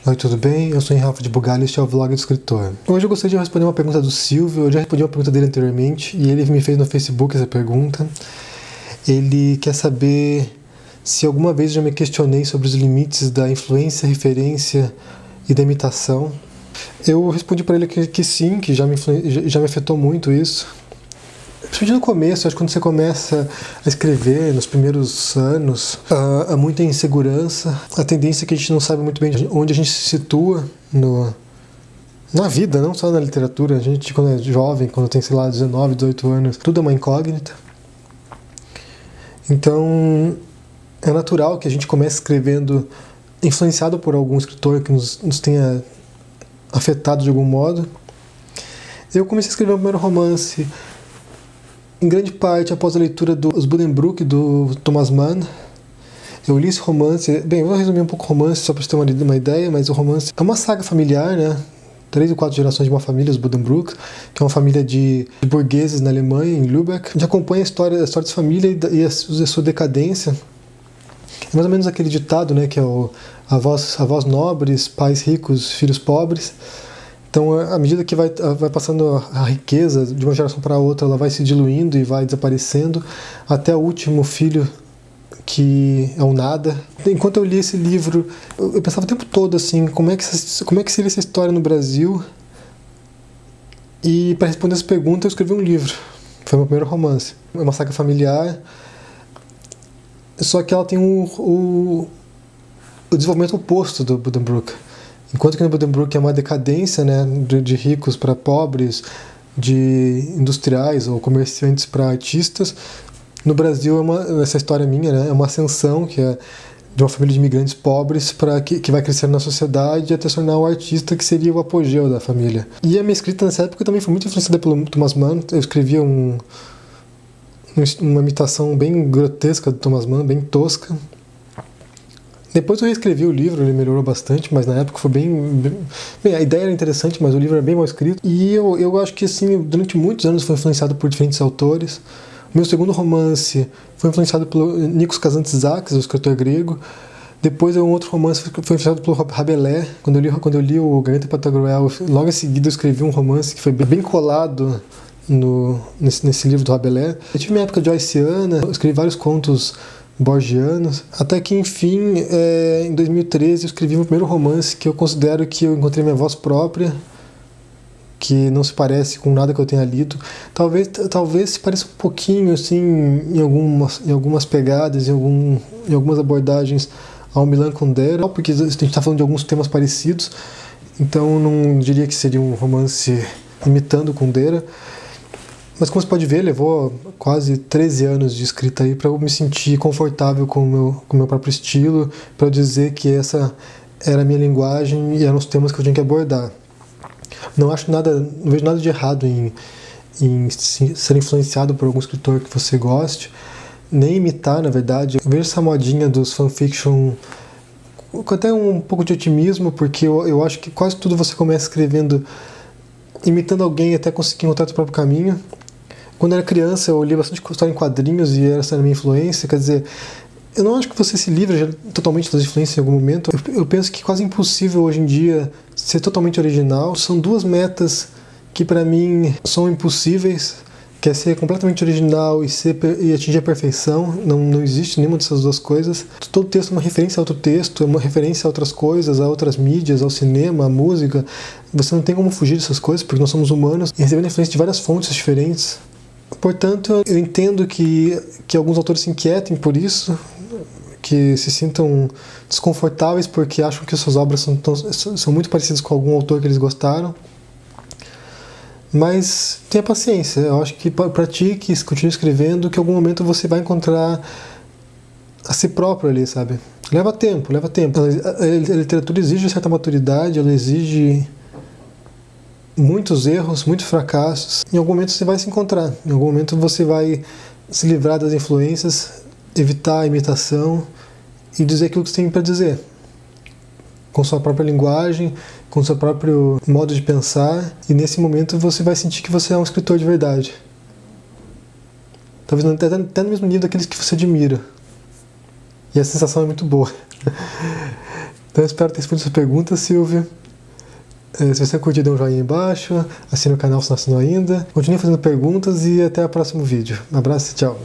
Oi, tudo bem? Eu sou o Rafa de Bugalho e este é o Vlog do Escritor. Hoje eu gostaria de responder uma pergunta do Silvio. Eu já respondi uma pergunta dele anteriormente e ele me fez no Facebook essa pergunta. Ele quer saber se alguma vez eu já me questionei sobre os limites da influência, referência e da imitação. Eu respondi para ele que sim, que já me afetou muito isso. Principalmente no começo, acho que quando você começa a escrever, nos primeiros anos, há muita insegurança, a tendência é que a gente não sabe muito bem onde a gente se situa na vida, não só na literatura. A gente, quando é jovem, quando tem, sei lá, 19, 18 anos, tudo é uma incógnita. Então, é natural que a gente comece escrevendo influenciado por algum escritor que nos tenha afetado de algum modo. Eu comecei a escrever o primeiro romance em grande parte após a leitura dos Buddenbrook, do Thomas Mann. Eu li esse romance, bem, eu vou resumir um pouco o romance só para você ter uma ideia, mas o romance é uma saga familiar, né? 3 ou 4 gerações de uma família, os Buddenbrook, que é uma família de burgueses na Alemanha, em Lübeck. A gente acompanha a história dessa família e a sua decadência. É mais ou menos aquele ditado, né, que é avós nobres, pais ricos, filhos pobres. Então, à medida que vai passando a riqueza de uma geração para outra, ela vai se diluindo e vai desaparecendo, até o último filho, que é o nada. Enquanto eu li esse livro, eu pensava o tempo todo assim, como é que seria essa história no Brasil? E para responder essa pergunta, eu escrevi um livro. Foi o meu primeiro romance. É uma saga familiar, só que ela tem o desenvolvimento oposto do Buddenbrook. Enquanto que no Buddenbrook é uma decadência, né, de ricos para pobres, de industriais ou comerciantes para artistas, no Brasil essa história minha, né, é uma ascensão que é de uma família de imigrantes pobres que vai crescendo na sociedade até se tornar o artista que seria o apogeu da família. E a minha escrita nessa época também foi muito influenciada pelo Thomas Mann. Eu escrevia uma imitação bem grotesca do Thomas Mann, bem tosca. Depois eu reescrevi o livro, ele melhorou bastante, mas na época foi bem, a ideia era interessante, mas o livro era bem mal escrito. E eu acho que assim, durante muitos anos foi influenciado por diferentes autores. O meu segundo romance foi influenciado pelo Nikos Kazantzakis, o escritor grego. Depois um outro romance foi influenciado pelo Rabelais. Quando eu li o Garganta Pantagruel, logo em seguida eu escrevi um romance que foi bem colado nesse livro do Rabelais. Eu tive minha época joyceana, eu escrevi vários contos borgianos, até que enfim, em 2013 eu escrevi meu primeiro romance, que eu considero que eu encontrei minha voz própria, que não se parece com nada que eu tenha lido. Talvez se pareça um pouquinho assim, em algumas pegadas, em algumas abordagens ao Milan Kundera, porque a gente está falando de alguns temas parecidos, então não diria que seria um romance imitando Kundera. Mas como você pode ver, levou quase 13 anos de escrita aí para eu me sentir confortável com o meu próprio estilo, para eu dizer que essa era a minha linguagem e eram os temas que eu tinha que abordar. Não vejo nada de errado em ser influenciado por algum escritor que você goste, nem imitar, na verdade. Eu vejo essa modinha dos fanfiction com até um pouco de otimismo, porque eu acho que quase tudo você começa escrevendo imitando alguém até conseguir encontrar o próprio caminho. Quando eu era criança, eu lia bastante história em quadrinhos e essa era a minha influência. Quer dizer, eu não acho que você se livre totalmente das influências em algum momento. Eu penso que é quase impossível hoje em dia ser totalmente original. São duas metas que para mim são impossíveis, que é ser completamente original e atingir a perfeição. Não existe nenhuma dessas duas coisas. Todo texto é uma referência a outro texto, é uma referência a outras coisas, a outras mídias, ao cinema, à música. Você não tem como fugir dessas coisas, porque nós somos humanos e recebendo influência de várias fontes diferentes. Portanto, eu entendo que alguns autores se inquietem por isso, que se sintam desconfortáveis porque acham que suas obras são muito parecidas com algum autor que eles gostaram. Mas tenha paciência, eu acho que pratique, continue escrevendo, que em algum momento você vai encontrar a si próprio ali, sabe? Leva tempo. A literatura exige certa maturidade, ela exige muitos erros, muitos fracassos. Em algum momento você vai se encontrar, em algum momento você vai se livrar das influências, evitar a imitação e dizer aquilo que você tem para dizer, com sua própria linguagem, com seu próprio modo de pensar, e nesse momento você vai sentir que você é um escritor de verdade. Talvez até no mesmo nível daqueles que você admira. E a sensação é muito boa. Então eu espero ter respondido suas perguntas, Silvia. Se você curtiu, dê um joinha aí embaixo, assine o canal se não assinou ainda. Continue fazendo perguntas e até o próximo vídeo. Um abraço e tchau.